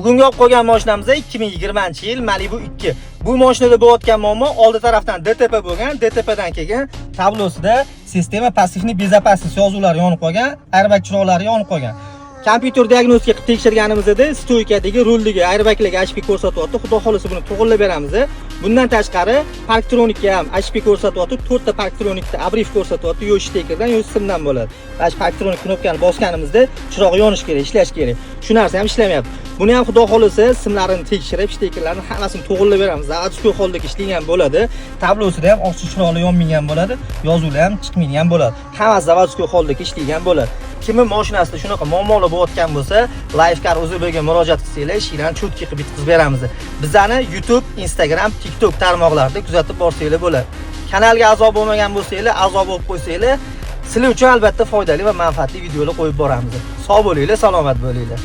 Bugungi olib qo'ygan mashinamiz 2020-yil Malibu 2. Bu mashinada bo'layotgan muammo oldi tarafdan DTP bo'lgan, DTPdan keyin tablosida sistema passivniy bezopasность yozuvlari yonib qolgan, airbag chiroqlari yonib qolgan. Kompyuter diagnostika qilib tekshirganimizda stoykadagi ruldagi airbaglarga HP ko'rsatyapti. Xudo xolisa buni to'g'rilab beramiz. Bundan tashqari parktronikga ham HP ko'rsatyapti. 4 ta parktronikda abrif ko'rsatyapti. Yo shtekerdan, yo simdan bo'ladi. Bash parktronik knopkani bosganimizda chiroq yonish kerak, ishlash kerak. Shu narsa ham ishlamayapti. Buni ham xudo xolisa simlarini tekshirib, shtekerlarni hammasini to'g'rilab beramiz. Zavодской holdagi ishlagan bo'ladi. Tablosida ham oqchi chiroqlar yonmagan bo'ladi. Yozuvlar ham chiqmaydigan bo'ladi. Hammasi zavодской holdagi ishlagan bo'ladi. Kimning mashinasida shunaqa muammolar bo'layotgan bo'lsa, Lifecar O'zbekga murojaat qilsanglar, ishlarni cho'tki qilib bitkazib beramiz. Bizani YouTube, Instagram, TikTok tarmoqlarida kuzatib borsanglar bo'ladi. Kanalga a'zo bo'lmagan bo'lsanglar, a'zo bo'lib qo'ysanglar, sizlar uchun albatta foydali va manfaatli videolar qo'yib boramiz. Sog' bo'linglar, salomat bo'linglar.